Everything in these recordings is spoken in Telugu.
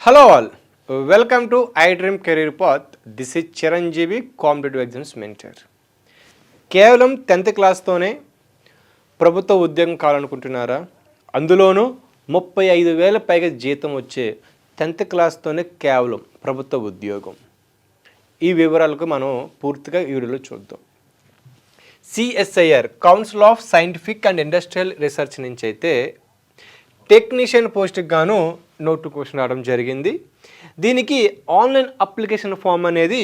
Hello all, welcome to iDream Career Path. This is Chiranjeevi, Competitive Exams Mentor. కేవలం 10th క్లాస్తోనే ప్రభుత్వ ఉద్యోగం కావాలనుకుంటున్నారా? అందులోనూ 35,000 పైగా జీతం వచ్చే 10th క్లాస్తోనే కేవలం ప్రభుత్వ ఉద్యోగం. ఈ వివరాలకు మనం పూర్తిగా ఈ వీడియోలో చూద్దాం. CSIR council of scientific and industrial research నుంచి అయితే టెక్నీషియన్ పోస్ట్కి గాను నోటిఫికేషన్ రావడం జరిగింది. దీనికి ఆన్లైన్ అప్లికేషన్ ఫామ్ అనేది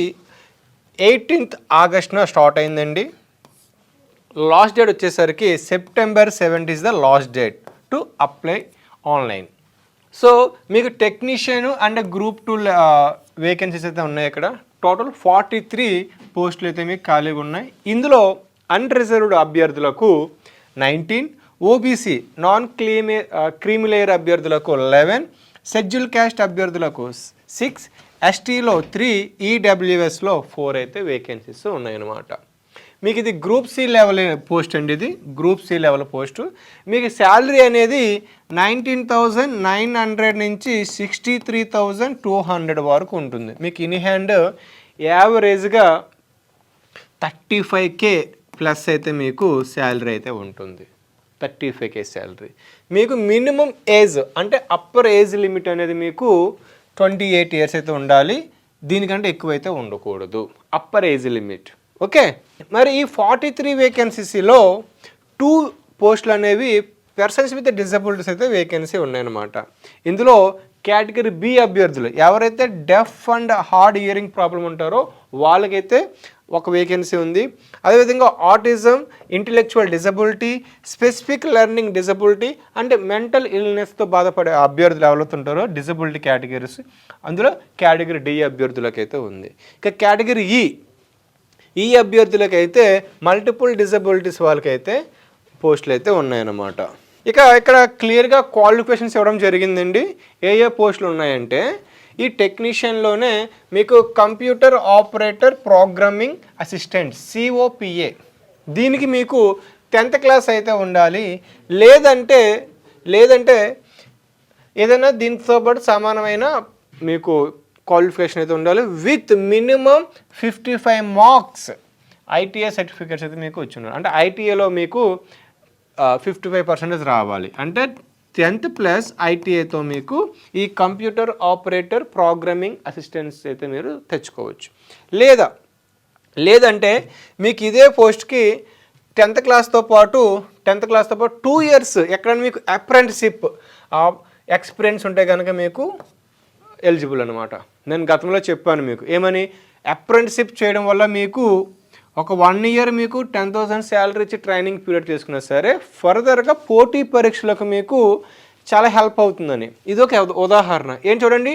18th ఆగస్టున స్టార్ట్ అయిందండి. లాస్ట్ డేట్ వచ్చేసరికి September 7th is the last date to apply online. So మీకు టెక్నీషియన్ అండ్ గ్రూప్ 2 వేకెన్సీస్ అయితే ఉన్నాయి. ఇక్కడ టోటల్ 43 పోస్టులు అయితే మీకు ఖాళీగా ఉన్నాయి. ఇందులో అన్రిజర్వ్డ్ అభ్యర్థులకు 19, ఓబీసీ నాన్ క్రీమిలేయర్ అభ్యర్థులకు 11, షెడ్యూల్ క్యాస్ట్ అభ్యర్థులకు 6, ఎస్టీలో 3, ఈడబ్ల్యూఎస్లో 4 అయితే వేకెన్సీస్ ఉన్నాయన్నమాట. మీకు ఇది గ్రూప్ సి లెవెల్ పోస్ట్ అండి. ఇది గ్రూప్ సి లెవెల్ పోస్టు. మీకు శాలరీ అనేది 19,900 నుంచి 63,200 వరకు ఉంటుంది. మీకు ఇన్ హ్యాండ్ యావరేజ్గా 35K ప్లస్ అయితే మీకు శాలరీ అయితే ఉంటుంది. 35K salary. మీకు మినిమం ఏజ్ అంటే అప్పర్ ఏజ్ లిమిట్ అనేది మీకు 28 ఇయర్స్ అయితే ఉండాలి. దీనికంటే ఎక్కువైతే ఉండకూడదు అప్పర్ ఏజ్ లిమిట్. ఓకే, మరి ఈ 43 వేకెన్సీస్లో 2 పోస్టులు అనేవి పర్సన్స్ విత్ డిజబిలిటీస్ అయితే వేకెన్సీ ఉన్నాయన్నమాట. ఇందులో కేటగిరీ బి అభ్యర్థులు ఎవరైతే deaf and hard hearing problem ఉంటారో వాళ్ళకైతే ఒక వేకెన్సీ ఉంది. అదేవిధంగా autism, intellectual disability, specific learning disability అంటే మెంటల్ ఇల్నెస్తో బాధపడే అభ్యర్థులు ఎవరైతే ఉంటారో డిజబిలిటీ కేటగిరీస్, అందులో కేటగిరీ డి అభ్యర్థులకైతే ఉంది. ఇక కేటగిరీ ఈ అభ్యర్థులకైతే మల్టిపుల్ డిజబిలిటీస్ వాళ్ళకైతే పోస్టులు అయితే ఉన్నాయన్నమాట. ఇక ఇక్కడ క్లియర్గా క్వాలిఫికేషన్స్ ఇవ్వడం జరిగిందండి. ఏ పోస్టులు ఉన్నాయంటే ఈ టెక్నీషియన్లోనే మీకు computer operator programming assistant COPA, దీనికి మీకు 10th క్లాస్ అయితే ఉండాలి. లేదంటే ఏదైనా దీంతో పాటు సమానమైన మీకు క్వాలిఫికేషన్ అయితే ఉండాలి with minimum 55 marks ITA certificates అయితే మీకు వచ్చి ఉండాలి. అంటే ITAలో మీకు 55% రావాలి. అంటే 10th ప్లస్ ITAతో మీకు ఈ కంప్యూటర్ ఆపరేటర్ ప్రోగ్రామింగ్ అసిస్టెంట్స్ అయితే మీరు తెచ్చుకోవచ్చు. లేదంటే మీకు ఇదే పోస్ట్కి 10th క్లాస్తో పాటు 2 ఇయర్స్ ఎక్కడైనా మీకు అప్రెంటిస్షిప్ ఎక్స్పీరియన్స్ ఉంటే కనుక మీకు ఎలిజిబుల్ అనమాట. నేను గతంలో చెప్పాను మీకు ఏమని, అప్రెంటిస్షిప్ చేయడం వల్ల మీకు ఒక 1 ఇయర్ మీకు 10,000 శాలరీ ఇచ్చి ట్రైనింగ్ పీరియడ్ తీసుకున్నా సరే ఫర్దర్గా పోటీ పరీక్షలకు మీకు చాలా హెల్ప్ అవుతుందని. ఇది ఒక ఉదాహరణ. ఏం చూడండి,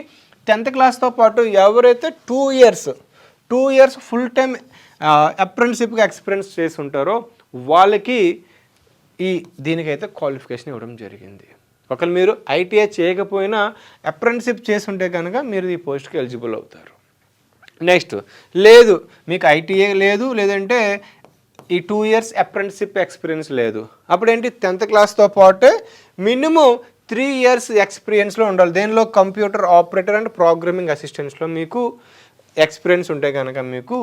10th క్లాస్తో పాటు ఎవరైతే 2 ఇయర్స్ ఫుల్ టైం అప్రెంటిస్షిప్గా ఎక్స్పీరియన్స్ చేసి ఉంటారో వాళ్ళకి దీనికైతే క్వాలిఫికేషన్ ఇవ్వడం జరిగింది. ఒకవేళ మీరు ITA చేయకపోయినా అప్రెంటిస్షిప్ చేసి ఉంటే కనుక మీరు ఈ పోస్ట్కి ఎలిజిబుల్ అవుతారు. నెక్స్ట్ లేదు మీకు ITA లేదు, లేదంటే ఈ 2 ఇయర్స్ అప్రెంటిస్షిప్ ఎక్స్పీరియన్స్ లేదు, అప్పుడేంటి 10th క్లాస్తో పాటు మినిమం 3 ఇయర్స్ ఎక్స్పీరియన్స్లో ఉండాలి. దేనిలో కంప్యూటర్ ఆపరేటర్ అండ్ ప్రోగ్రామింగ్ అసిస్టెంట్స్లో మీకు ఎక్స్పీరియన్స్ ఉంటే కనుక మీకు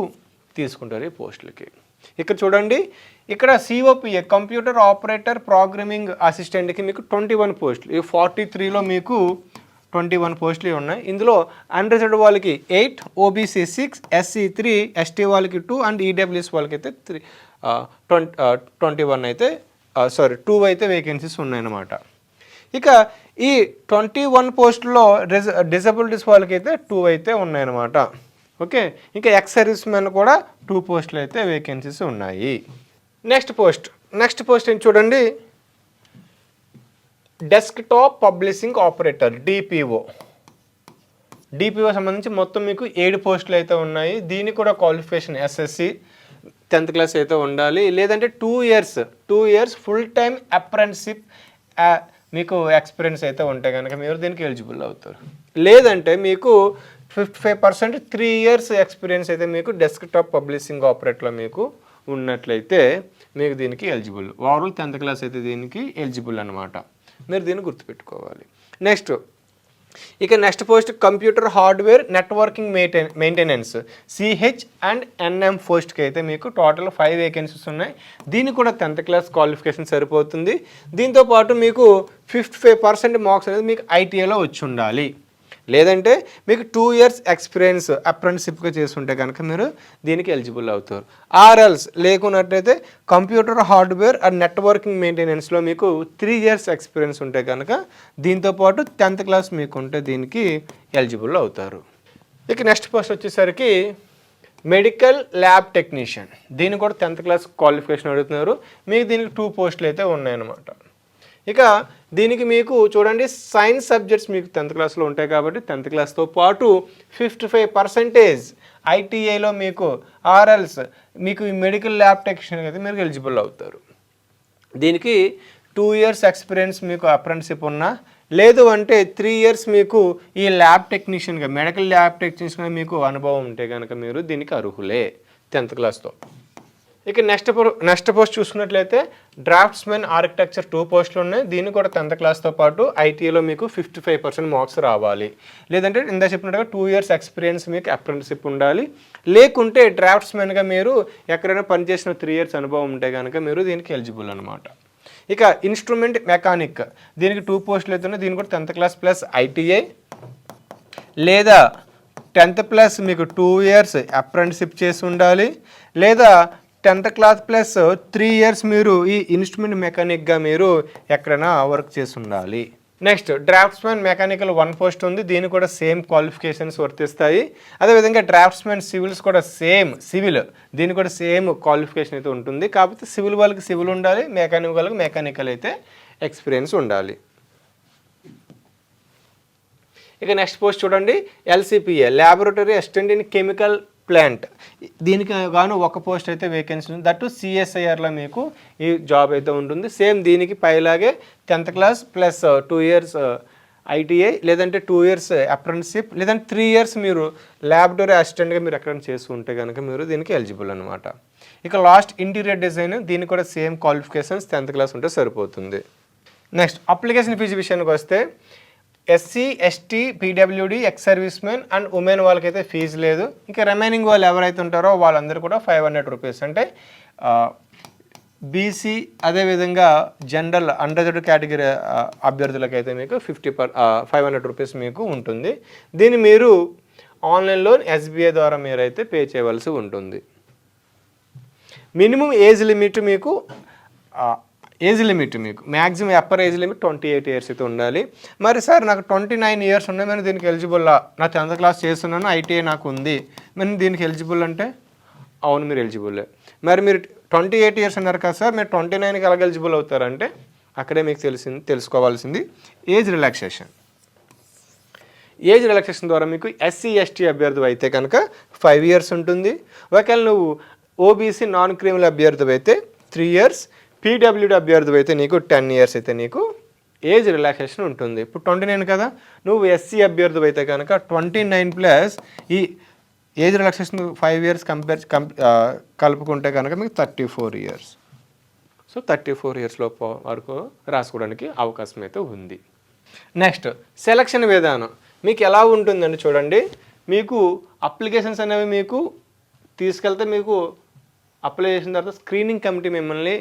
తీసుకుంటారు ఈ పోస్టులకి. ఇక్కడ చూడండి, ఇక్కడ COPA కంప్యూటర్ ఆపరేటర్ ప్రోగ్రామింగ్ అసిస్టెంట్కి మీకు 21 పోస్టులు. ఈ 43లో మీకు 21 పోస్టులు ఉన్నాయి. ఇందులో అన్రిజర్వ్డ్ వాళ్ళకి 8, OBC 6, SC 3, ST వాళ్ళకి 2 అండ్ EWS వాళ్ళకి అయితే 21 అయితే 2 అయితే వేకెన్సీస్ ఉన్నాయన్నమాట. ఇక ఈ 21 పోస్టుల్లో డిజబిలిటీస్ వాళ్ళకి అయితే 2 అయితే ఉన్నాయన్నమాట. ఓకే, ఇంకా ఎక్స్ సర్వీస్ మెన్ కూడా 2 పోస్టులు అయితే వేకెన్సీస్ ఉన్నాయి. నెక్స్ట్ పోస్ట్ ఏంటి చూడండి, డెస్క్టాప్ పబ్లిషింగ్ ఆపరేటర్ DPO సంబంధించి మొత్తం మీకు 7 పోస్టులు అయితే ఉన్నాయి. దీనికి కూడా క్వాలిఫికేషన్ SSC 10th క్లాస్ అయితే ఉండాలి. లేదంటే 2 ఇయర్స్ ఫుల్ టైం అప్రెంటిస్షిప్ మీకు ఎక్స్పీరియన్స్ అయితే ఉంటే కనుక మీరు దీనికి ఎలిజిబుల్ అవుతారు. లేదంటే మీకు 55% 3 ఇయర్స్ ఎక్స్పీరియన్స్ అయితే మీకు డెస్క్టాప్ పబ్లిషింగ్ ఆపరేటర్లో మీకు ఉన్నట్లయితే మీకు దీనికి ఎలిజిబుల్. ఓవరాల్ 10th క్లాస్ అయితే దీనికి ఎలిజిబుల్ అనమాట. మీరు దీన్ని గుర్తుపెట్టుకోవాలి. నెక్స్ట్ ఇక next post computer hardware networking maintenance CH and NM పోస్ట్కి అయితే మీకు టోటల్ 5 వేకెన్సీస్ ఉన్నాయి. దీనికి కూడా 10th క్లాస్ క్వాలిఫికేషన్ సరిపోతుంది. దీంతోపాటు మీకు 55% మార్క్స్ అనేది మీకు ఐటీఐలో వచ్చి ఉండాలి. లేదంటే మీకు 2 years ఎక్స్పీరియన్స్ అప్రెంటిస్షిప్గా చేస్తుంటే కనుక మీరు దీనికి ఎలిజిబుల్ అవుతారు. ఆర్ఎల్స్ లేకున్నట్లయితే కంప్యూటర్ హార్డ్వేర్ అండ్ నెట్వర్కింగ్ మెయింటెనెన్స్లో మీకు 3 years ఎక్స్పీరియన్స్ ఉంటే కనుక దీంతోపాటు 10th క్లాస్ మీకు ఉంటే దీనికి ఎలిజిబుల్ అవుతారు. ఇక నెక్స్ట్ పోస్ట్ వచ్చేసరికి మెడికల్ ల్యాబ్ టెక్నీషియన్. దీన్ని కూడా 10th క్లాస్ క్వాలిఫికేషన్ అడుగుతున్నారు. మీకు దీనికి 2 పోస్టులు అయితే ఉన్నాయన్నమాట. ఇక దీనికి మీకు చూడండి సైన్స్ సబ్జెక్ట్స్ మీకు 10th క్లాస్లో ఉంటాయి కాబట్టి 10th క్లాస్తో పాటు 55% ఐటీఐలో మీకు ఆర్ఎల్స్ మీకు ఈ మెడికల్ ల్యాబ్ టెక్నీషియన్ అయితే మీరు ఎలిజిబుల్ అవుతారు. దీనికి 2 years ఎక్స్పీరియన్స్ మీకు అప్రెంటిస్షిప్ ఉన్నా, లేదు అంటే 3 years మీకు ఈ ల్యాబ్ టెక్నీషియన్గా మెడికల్ ల్యాబ్ టెక్నీషియన్గా మీకు అనుభవం ఉంటే కనుక మీరు దీనికి అర్హులే 10th క్లాస్తో. ఇక నెక్స్ట్ పోస్ట్ చూసుకున్నట్లయితే డ్రాఫ్ట్స్మెన్ ఆర్కిటెక్చర్ 2 పోస్టులు ఉన్నాయి. దీన్ని కూడా 10th క్లాస్తో పాటు ఐటీఐలో మీకు 55% మార్క్స్ రావాలి. లేదంటే ఇందా చెప్పినట్టుగా 2 years ఎక్స్పీరియన్స్ మీకు అప్రెంటిస్షిప్ ఉండాలి. లేకుంటే డ్రాఫ్ట్స్మెన్గా మీరు ఎక్కడైనా పనిచేసిన 3 years అనుభవం ఉంటే కనుక మీరు దీనికి ఎలిజిబుల్ అనమాట. ఇక ఇన్స్ట్రుమెంట్ మెకానిక్ దీనికి 2 పోస్టులు అయితే ఉన్నాయి. దీన్ని కూడా 10th క్లాస్ ప్లస్ ఐటీఐ లేదా 10th ప్లస్ మీకు 2 years అప్రెంటిస్షిప్ చేసి ఉండాలి, లేదా 10th క్లాస్ ప్లస్ 3 years మీరు ఈ ఇన్స్ట్రుమెంట్ మెకానిక్గా మీరు ఎక్కడైనా వర్క్ చేసి ఉండాలి. నెక్స్ట్ డ్రాఫ్ట్స్మెన్ మెకానికల్ 1 పోస్ట్ ఉంది. దీన్ని కూడా సేమ్ క్వాలిఫికేషన్స్ వర్తిస్తాయి. అదేవిధంగా డ్రాఫ్ట్స్మెన్ సివిల్స్ కూడా సేమ్ సివిల్ దీన్ని కూడా సేమ్ క్వాలిఫికేషన్ అయితే ఉంటుంది. కాకపోతే సివిల్ వాళ్ళకి సివిల్ ఉండాలి, మెకానిక్ వాళ్ళకి మెకానికల్ అయితే ఎక్స్పీరియన్స్ ఉండాలి. ఇక నెక్స్ట్ పోస్ట్ చూడండి LCPA laboratory assistant in chemical plant. దీనికి గాను 1 పోస్ట్ అయితే వేకెన్సీ ఉంది. దట్టు సిఎస్ఐఆర్లో మీకు ఈ జాబ్ అయితే ఉంటుంది. సేమ్ దీనికి పైలాగే 10th class plus 2 years ITI లేదంటే 2 years అప్రెంటిస్షిప్ లేదంటే 3 years మీరు ల్యాబొరేటరీ అసిస్టెంట్గా మీరు ఎక్కడైనా చేస్తుంటే కనుక మీరు దీనికి ఎలిజిబుల్ అనమాట. ఇక లాస్ట్ ఇంటీరియర్ డిజైన్ దీనికి కూడా సేమ్ క్వాలిఫికేషన్స్ 10th క్లాస్ ఉంటే సరిపోతుంది. నెక్స్ట్ అప్లికేషన్ ఫీజు విషయానికి వస్తే SC ST PWD ex service men and women వాళ్ళకైతే ఫీజు లేదు. ఇంకా రిమైనింగ్ వాళ్ళు ఎవరైతే ఉంటారో వాళ్ళందరూ కూడా 500 రూపీస్ అంటే బీసీ అదేవిధంగా జనరల్ అండర్రిజర్వ్డ్ కేటగిరీ అభ్యర్థులకైతే మీకు 500 రూపీస్ మీకు ఉంటుంది. దీన్ని మీరు ఆన్లైన్లో ఎస్బీఐ ద్వారా మీరైతే పే చేయవలసి ఉంటుంది. మినిమం ఏజ్ లిమిట్ మీకు maximum upper age limit 28 years అయితే ఉండాలి. మరి సార్ నాకు 29 years ఉన్నాయి, మరి దీనికి ఎలిజిబుల్లా? నా 10th క్లాస్ చేస్తున్నాను, ఐటీఐ నాకు ఉంది, మరి దీనికి ఎలిజిబుల్ అంటే అవును మీరు ఎలిజిబుల్లే. మరి మీరు 28 years అన్నారు కదా సార్, మీరు 29కి ఎలాగ ఎలిజిబుల్ అవుతారంటే అక్కడే మీకు తెలుసుకోవాల్సింది ఏజ్ రిలాక్సేషన్. ఏజ్ రిలాక్సేషన్ ద్వారా మీకు ఎస్సీ ఎస్టీ అభ్యర్థి అయితే కనుక 5 years ఉంటుంది. ఒకవేళ నువ్వు ఓబీసీ నాన్ క్రిమినల్ అభ్యర్థి అయితే 3 years, పీడబ్ల్యూడి అభ్యర్థి అయితే నీకు 10 years అయితే నీకు ఏజ్ రిలాక్సేషన్ ఉంటుంది. ఇప్పుడు 29 కదా, నువ్వు ఎస్సీ అభ్యర్థి అయితే కనుక 29 ప్లస్ ఈ ఏజ్ రిలాక్సేషన్ 5 years కలుపుకుంటే కనుక మీకు 34 years. సో 34 years లోపు వరకు రాసుకోవడానికి అవకాశం అయితే ఉంది. నెక్స్ట్ సెలక్షన్ విధానం మీకు ఎలా ఉంటుందండి చూడండి. మీకు అప్లికేషన్స్ అనేవి మీకు తీసుకెళ్తే మీకు అప్లై చేసిన తర్వాత స్క్రీనింగ్ కమిటీ మిమ్మల్ని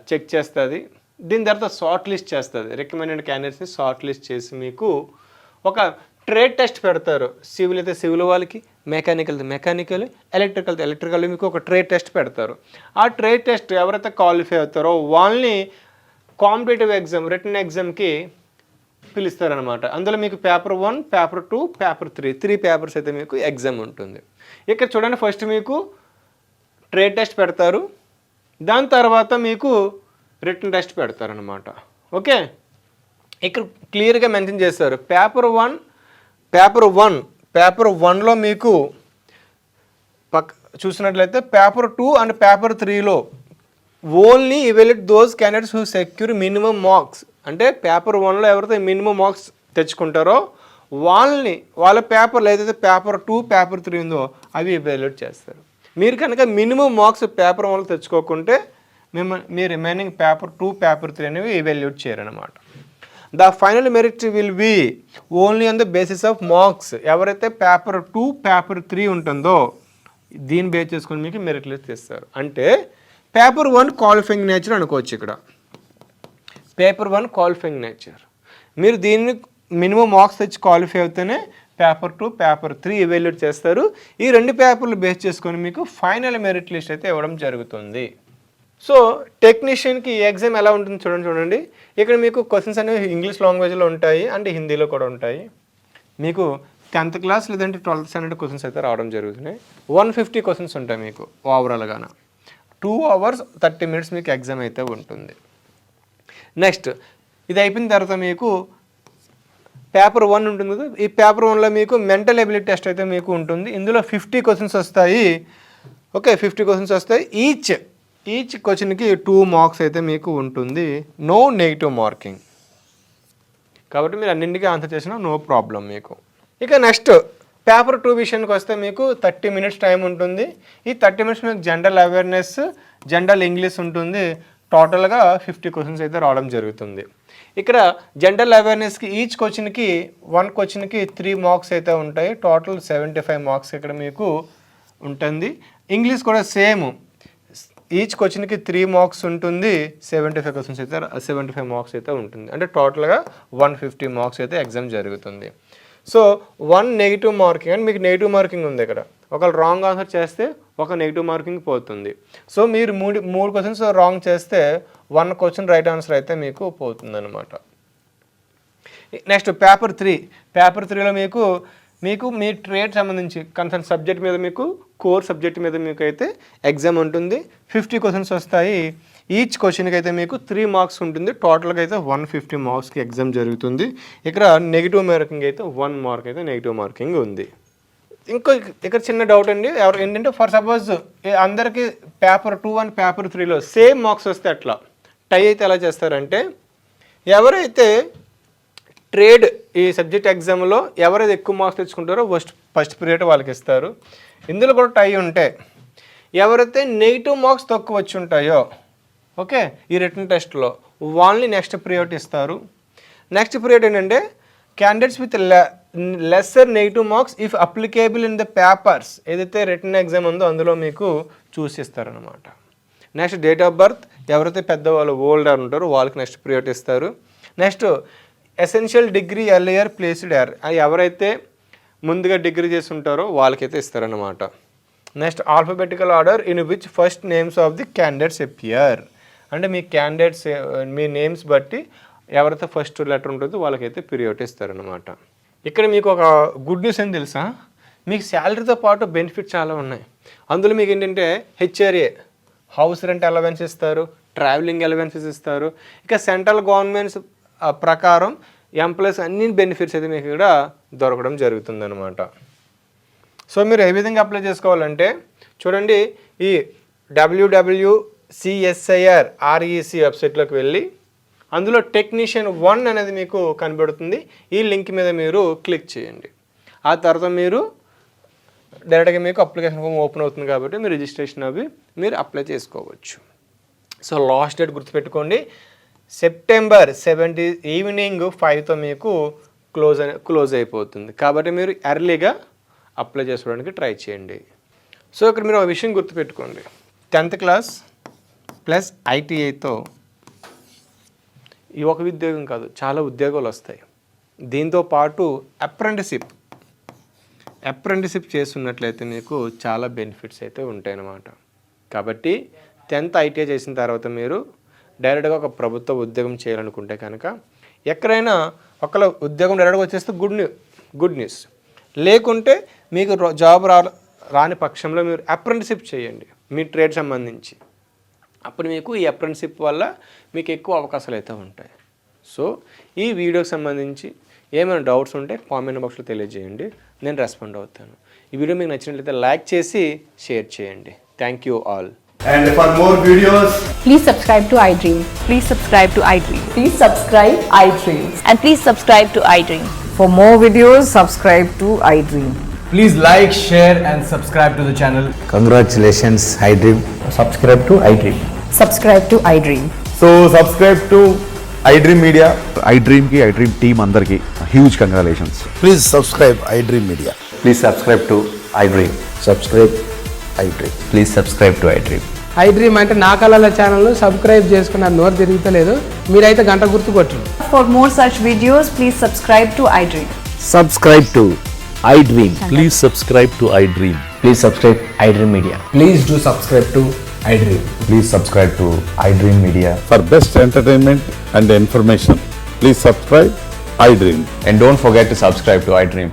చెక్ చేస్తుంది. దీని తర్వాత షార్ట్ లిస్ట్ చేస్తుంది. రికమెండెడ్ క్యాండిడేట్స్ని షార్ట్ లిస్ట్ చేసి మీకు ఒక ట్రేడ్ టెస్ట్ పెడతారు. సివిల్ అయితే సివిల్ వాళ్ళకి, మెకానికల్, ఎలక్ట్రికల్ మీకు ఒక ట్రేడ్ టెస్ట్ పెడతారు. ఆ ట్రేడ్ టెస్ట్ ఎవరైతే క్వాలిఫై అవుతారో వాళ్ళని కాంపిటేటివ్ ఎగ్జామ్ రిటన్ ఎగ్జామ్కి పిలుస్తారనమాట. అందులో మీకు పేపర్ 1, పేపర్ 2, పేపర్ 3 పేపర్స్ అయితే మీకు ఎగ్జామ్ ఉంటుంది. ఇక్కడ చూడండి ఫస్ట్ మీకు ట్రేడ్ టెస్ట్ పెడతారు, దాని తర్వాత మీకు రిటన్ టెస్ట్ పెడతారనమాట. ఓకే, ఇక్కడ క్లియర్గా మెన్షన్ చేస్తారు పేపర్ 1లో మీకు చూసినట్లయితే పేపర్ 2 అండ్ పేపర్ 3లో only evaluate those candidates who secure minimum marks. అంటే పేపర్ 1లో ఎవరైతే మినిమం మార్క్స్ తెచ్చుకుంటారో వాళ్ళ పేపర్లు ఏదైతే పేపర్ 2, పేపర్ 3 ఉందో అవి ఇవాల్యుయేట్ చేస్తారు. మీరు కనుక మినిమం మార్క్స్ పేపర్ 1లో తెచ్చుకోకుంటే మీ రిమైనింగ్ పేపర్ 2, పేపర్ 3 అనేవి ఇవాల్యుయేట్ చేయరనమాట. The final merit will be only on the basis of marks. ఎవరైతే పేపర్ 2 పేపర్ 3 ఉంటుందో దీన్ని బేస్ చేసుకొని మీకు మెరిట్ లిస్ట్ ఇస్తారు. అంటే పేపర్ 1 క్వాలిఫైయింగ్ నేచర్ అనుకోవచ్చు. ఇక్కడ పేపర్ 1 క్వాలిఫైయింగ్ నేచర్, మీరు దీన్ని మినిమం మార్క్స్ తెచ్చి క్వాలిఫై అవుతేనే పేపర్ 2 పేపర్ 3 ఎవాల్యుయేట్ చేస్తారు. ఈ 2 పేపర్లు బేస్ చేసుకొని మీకు ఫైనల్ మెరిట్ లిస్ట్ అయితే ఇవ్వడం జరుగుతుంది. సో టెక్నీషియన్కి ఈ ఎగ్జామ్ ఎలా ఉంటుంది చూడండి. ఇక్కడ మీకు క్వశ్చన్స్ అనేవి ఇంగ్లీష్ లాంగ్వేజ్లో ఉంటాయి అండ్ హిందీలో కూడా ఉంటాయి. మీకు 10th క్లాస్ లేదంటే 12th స్టాండర్డ్ క్వశ్చన్స్ అయితే రావడం జరుగుతున్నాయి. 150 క్వశ్చన్స్ ఉంటాయి మీకు ఓవరాల్గా. 2 hours 30 minutes మీకు ఎగ్జామ్ అయితే ఉంటుంది. నెక్స్ట్ ఇది అయిపోయిన తర్వాత మీకు పేపర్ 1 ఉంటుంది కదా, ఈ పేపర్ 1లో మీకు మెంటల్ ఎబిలిటీ టెస్ట్ అయితే మీకు ఉంటుంది. ఇందులో 50 క్వశ్చన్స్ వస్తాయి. ఓకే, 50 క్వశ్చన్స్ వస్తాయి. ఈచ్ క్వశ్చన్కి 2 మార్క్స్ అయితే మీకు ఉంటుంది. నో నెగిటివ్ మార్కింగ్, కాబట్టి మీరు అన్నింటికీ ఆన్సర్ చేసినా నో ప్రాబ్లం మీకు. ఇక నెక్స్ట్ పేపర్ 2 విషయానికి వస్తే మీకు 30 minutes టైం ఉంటుంది. ఈ 30 minutes మీకు జనరల్ అవేర్నెస్, జనరల్ ఇంగ్లీష్ ఉంటుంది. టోటల్గా 50 క్వశ్చన్స్ అయితే రావడం జరుగుతుంది. ఇక్కడ జనరల్ అవేర్నెస్కి ఈచ్ క్వశ్చన్కి 1 క్వశ్చన్కి 3 మార్క్స్ అయితే ఉంటాయి. టోటల్ 75 మార్క్స్ ఇక్కడ మీకు ఉంటుంది. ఇంగ్లీష్ కూడా సేమ్, ఈచ్ క్వశ్చన్కి 3 మార్క్స్ ఉంటుంది. 75 క్వశ్చన్స్ అయితే 75 మార్క్స్ అయితే ఉంటుంది. అంటే టోటల్గా 150 మార్క్స్ అయితే ఎగ్జామ్ జరుగుతుంది. సో 1 నెగిటివ్ మార్కింగ్ అండ్ మీకు నెగిటివ్ మార్కింగ్ ఉంది. ఇక్కడ ఒకళ్ళు రాంగ్ ఆన్సర్ చేస్తే ఒక నెగిటివ్ మార్కింగ్ పోతుంది. సో మీరు మూడు క్వశ్చన్స్ రాంగ్ చేస్తే 1 క్వశ్చన్ రైట్ ఆన్సర్ అయితే మీకు పోతుంది అనమాట. నెక్స్ట్ పేపర్ 3లో మీకు మీ ట్రేడ్ సంబంధించి కన్సర్న్ సబ్జెక్ట్ మీద మీకు కోర్ సబ్జెక్ట్ మీద మీకు అయితే ఎగ్జామ్ ఉంటుంది. 50 క్వశ్చన్స్ వస్తాయి. ఈచ్ క్వశ్చన్కి అయితే మీకు 3 మార్క్స్ ఉంటుంది. టోటల్గా అయితే 150 మార్క్స్కి ఎగ్జామ్ జరుగుతుంది. ఇక్కడ నెగిటివ్ మార్కింగ్ అయితే 1 మార్క్ అయితే నెగిటివ్ మార్కింగ్ ఉంది. ఇక్కడ చిన్న డౌట్ అండి, ఏంటంటే ఫర్ సపోజ్ అందరికీ పేపర్ 2 అండ్ పేపర్ 3లో సేమ్ మార్క్స్ వస్తే అట్లా టై అయితే ఎలా చేస్తారంటే, ఎవరైతే ట్రేడ్ ఈ సబ్జెక్ట్ ఎగ్జామ్లో ఎవరైతే ఎక్కువ మార్క్స్ తెచ్చుకుంటారో ఫస్ట్ పీరియడ్ వాళ్ళకి ఇస్తారు. ఇందులో కూడా టై ఉంటే ఎవరైతే నెగిటివ్ మార్క్స్ తక్కువ వచ్చి ఉంటాయో ఓకే ఈ రిటన్ టెస్ట్లో వాళ్ళని నెక్స్ట్ పీరియడ్ ఇస్తారు. నెక్స్ట్ పీరియడ్ ఏంటంటే candidates with lesser negative marks if applicable in the papers, ఏదైతే రిటన్ ఎగ్జామ్ ఉందో అందులో మీకు చూసిస్తారనమాట. నెక్స్ట్ డేట్ ఆఫ్ బర్త్, ఎవరైతే పెద్దవాళ్ళు ఓల్డర్ ఉంటారో వాళ్ళకి నెక్స్ట్ పీరియడ్ ఇస్తారు. Next essential degree earlier placed uh, ఎవరైతే ముందుగా డిగ్రీ చేసి ఉంటారో వాళ్ళకైతే ఇస్తారనమాట. Next alphabetical order in which first names of the candidates appear, అంటే మీ క్యాండిడేట్స్ మీ నేమ్స్ బట్టి ఎవరైతే ఫస్ట్ లెటర్ ఉంటుందో వాళ్ళకైతే పీరియడ్ ఇస్తారనమాట. ఇక్కడ మీకు ఒక గుడ్ న్యూస్ అని తెలుసా, మీకు శాలరీతో పాటు బెనిఫిట్స్ చాలా ఉన్నాయి. అందులో మీకు ఏంటంటే హెచ్ఆర్ఏ హౌస్ రెంట్ అలవెన్స్ ఇస్తారు, ట్రావెలింగ్ అలవెన్సెస్ ఇస్తారు. ఇక సెంట్రల్ గవర్నమెంట్స్ ప్రకారం ఎంప్లాయీస్ అన్ని బెనిఫిట్స్ అయితే మీకు ఇక్కడ దొరకడం జరుగుతుందన్నమాట. సో మీరు ఏ విధంగా అప్లై చేసుకోవాలంటే చూడండి, ఈ www.csirrec వెబ్సైట్లోకి వెళ్ళి అందులో టెక్నీషియన్ 1 అనేది మీకు కనబడుతుంది. ఈ లింక్ మీద మీరు క్లిక్ చేయండి. ఆ తర్వాత మీరు డైరెక్ట్గా మీకు అప్లికేషన్ ఫామ్ ఓపెన్ అవుతుంది కాబట్టి మీరు రిజిస్ట్రేషన్ అవి మీరు అప్లై చేసుకోవచ్చు. సో లాస్ట్ డేట్ గుర్తుపెట్టుకోండి, సెప్టెంబర్ 17 ఈవినింగ్ 5తో మీకు క్లోజ్ అయిపోతుంది. కాబట్టి మీరు ఎర్లీగా అప్లై చేసుకోవడానికి ట్రై చేయండి. సో ఇక్కడ మీరు ఒక విషయం గుర్తుపెట్టుకోండి, 10th క్లాస్ ప్లస్ ITIతో ఈ ఒక ఉద్యోగం కాదు, చాలా ఉద్యోగాలు వస్తాయి. దీంతో పాటు అప్రెంటిసిప్ చేస్తున్నట్లయితే మీకు చాలా బెనిఫిట్స్ అయితే ఉంటాయన్నమాట. కాబట్టి 10th ITI చేసిన తర్వాత మీరు డైరెక్ట్గా ఒక ప్రభుత్వ ఉద్యోగం చేయాలనుకుంటే కనుక ఎక్కడైనా ఒకళ్ళ ఉద్యోగం డైరెక్ట్గా వచ్చేస్తే గుడ్ న్యూస్. లేకుంటే మీకు జాబ్ రాని పక్షంలో మీరు అప్రెంటిసిప్ చేయండి మీ ట్రేడ్ సంబంధించి. అప్పుడు మీకు ఈ అప్రెంటిసిప్ వల్ల మీకు ఎక్కువ అవకాశాలు అయితే ఉంటాయి. సో ఈ వీడియోకి సంబంధించి ఏమైనా డౌట్స్ ఉంటే కామెంట్ బాక్స్లో తెలియజేయండి, నేను రెస్పాండ్ అవుతాను. ఈ వీడియో మీకు నచ్చినట్లయితే లైక్ చేసి షేర్ చేయండి. Thank you all. And for more videos, please subscribe to iDream. Please subscribe to iDream. Please subscribe iDream. And please subscribe to iDream. For more videos, subscribe to iDream. please like, share and subscribe to the channel. Congratulations, iDream. Subscribe to iDream. Subscribe to iDream. So subscribe to iDream Media. iDream team అందరికి huge congratulations. Please subscribe iDream Media. Please subscribe to iDream. Subscribe iDream. Please subscribe to iDream. iDream అంటే నా కళల ఛానల్ సబ్స్క్రైబ్ చేసుకున్న నోరు తిరుగుతలేదు, మీరైతే గంట గుర్తు కొట్టండి. For more such videos, please subscribe to iDream. Subscribe to iDream. Please subscribe to iDream. Please subscribe iDream Media. Please do subscribe to iDream. Please subscribe to iDream Media. For best entertainment and information, please subscribe iDream. And don't forget to subscribe to iDream.